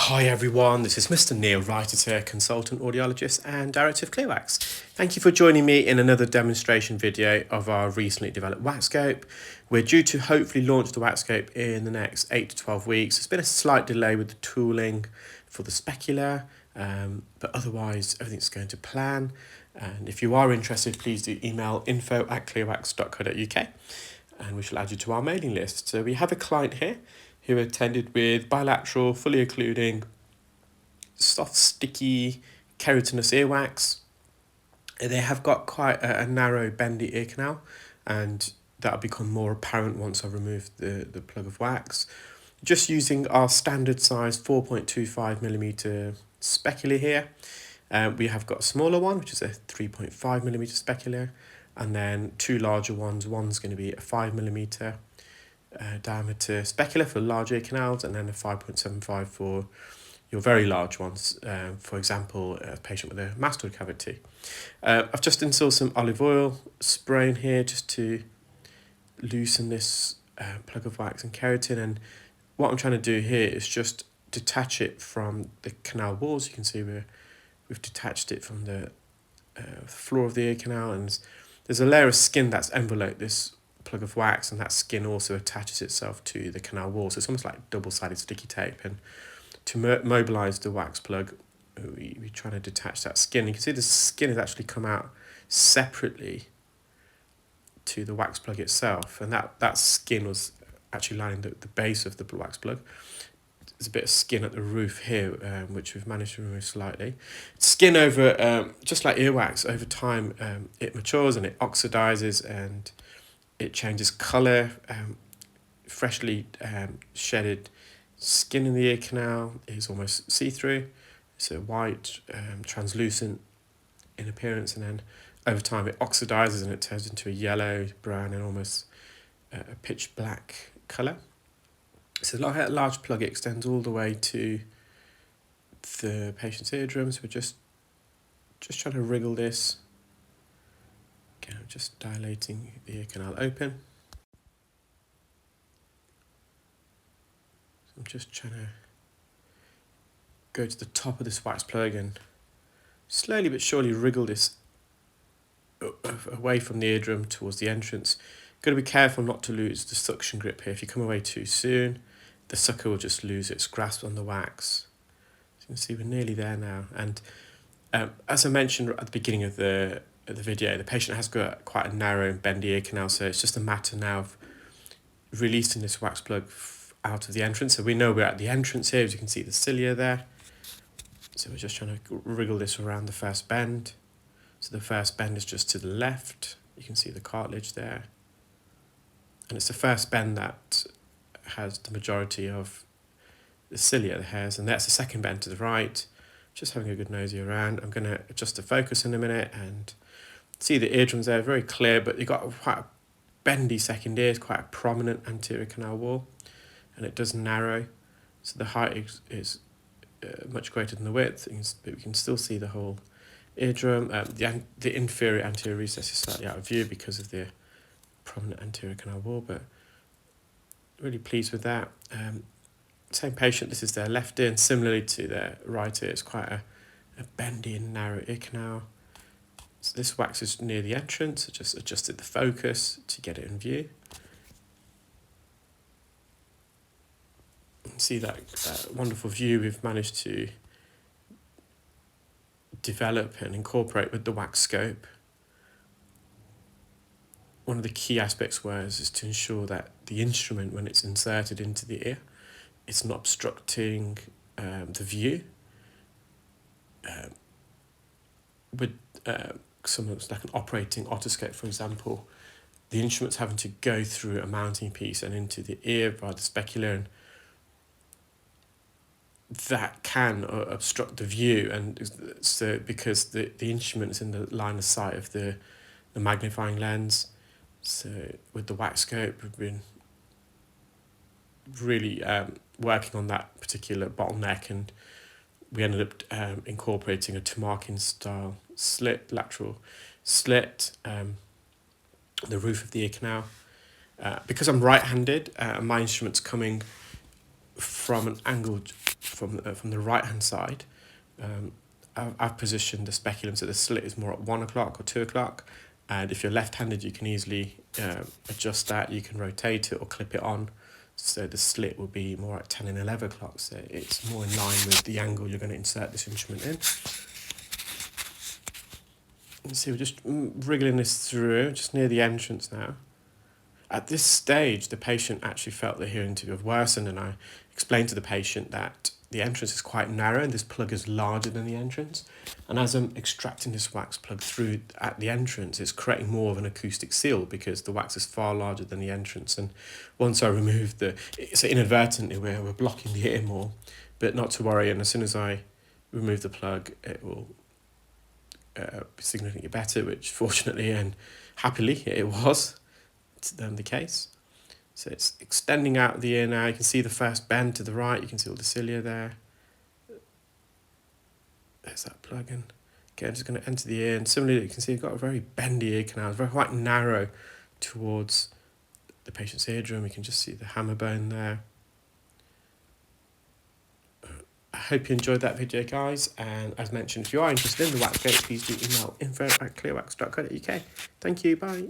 Hi everyone, this is Mr. Neil Wright here, consultant audiologist and director of ClearWax. Thank you for joining me in another demonstration video of our recently developed WAXscope. We're due to hopefully launch the WAXscope in the next 8 to 12 weeks. There's been a slight delay with the tooling for the specular, but otherwise everything's going to plan. And if you are interested, please do email info@clearwax.co.uk and we shall add you to our mailing list. So we have a client here who attended with bilateral, fully occluding, soft, sticky, keratinous earwax. They have got quite a narrow, bendy ear canal, and that'll become more apparent once I remove the plug of wax. Just using our standard size 4.25mm specular here. We have got a smaller one, which is a 3.5mm specular, and then two larger ones. One's going to be a 5mm diameter specular for large ear canals, and then a 5.75 for your very large ones, for example, a patient with a mastoid cavity. I've just installed some olive oil spray in here just to loosen this plug of wax and keratin, and what I'm trying to do here is just detach it from the canal walls. You can see we've detached it from the floor of the ear canal, and there's a layer of skin that's enveloped this plug of wax, and that skin also attaches itself to the canal wall, so it's almost like double-sided sticky tape. And to mobilize the wax plug, we try to detach that skin. You can see the skin has actually come out separately to the wax plug itself, and that skin was actually lining the base of the wax plug. There's a bit of skin at the roof here, which we've managed to remove slightly. Skin over, just like earwax, over time it matures and it oxidizes and it changes colour. Freshly shedded skin in the ear canal is almost see-through. It's a white, translucent in appearance, and then over time it oxidizes and it turns into a yellow, brown, and almost a pitch black colour. So a large plug extends all the way to the patient's eardrums. We're just trying to wriggle this. Again, I'm just dilating the ear canal open. I'm just trying to go to the top of this wax plug and slowly but surely wriggle this away from the eardrum towards the entrance. Got to be careful not to lose the suction grip here. If you come away too soon, the sucker will just lose its grasp on the wax. So you can see we're nearly there now. And as I mentioned at the beginning of the video, the patient has got quite a narrow and bendy ear canal, so it's just a matter now of releasing this wax plug out of the entrance. So we know we're at the entrance here, as you can see the cilia there. So we're just trying to wriggle this around the first bend. So the first bend is just to the left. You can see the cartilage there. And it's the first bend that has the majority of the cilia, the hairs, and that's the second bend to the right. Just having a good nosy around. I'm going to adjust the focus in a minute and see the eardrums there, very clear, but you've got quite a bendy second ear, it's quite a prominent anterior canal wall, and it does narrow. So the height is much greater than the width, but we can still see the whole eardrum. The inferior anterior recess is slightly out of view because of the prominent anterior canal wall, but really pleased with that. Same patient, this is their left ear, and similarly to their right ear, it's quite a bendy and narrow ear canal. So this wax is near the entrance. I just adjusted the focus to get it in view. See that wonderful view we've managed to develop and incorporate with the WAXscope. One of the key aspects is to ensure that the instrument, when it's inserted into the ear, it's not obstructing the view. With something like an operating otoscope, for example, the instrument's having to go through a mounting piece and into the ear via the specular, and that can obstruct the view, and so because the instrument is in the line of sight of the magnifying lens. So with the WAXscope, we've been really working on that particular bottleneck, and we ended up incorporating a Tamarkin style slit, lateral slit, the roof of the ear canal. Because I'm right-handed, my instrument's coming from an angle from the right hand side. I've positioned the speculum so the slit is more at 1 o'clock or 2 o'clock, and if you're left-handed you can easily adjust that. You can rotate it or clip it on, so the slit will be more at 10 and 11 o'clock, so it's more in line with the angle you're going to insert this instrument in. You see, we're just wriggling this through, just near the entrance now. At this stage, the patient actually felt the hearing to have worsened, and I explained to the patient that the entrance is quite narrow and this plug is larger than the entrance. And as I'm extracting this wax plug through at the entrance, it's creating more of an acoustic seal because the wax is far larger than the entrance. And once I remove so inadvertently we're blocking the ear more, but not to worry. And as soon as I remove the plug, it will be significantly better, which fortunately and happily it was the case. So it's extending out the ear now. You can see the first bend to the right. You can see all the cilia there. There's that plug in. Okay, I'm just going to enter the ear, and similarly you can see you've got a very bendy ear canal. It's very quite narrow towards the patient's eardrum. You can just see the hammer bone there. I hope you enjoyed that video, guys, and as mentioned, if you are interested in the WAXscope, please do email info@clearwax.co.uk. Thank you, bye.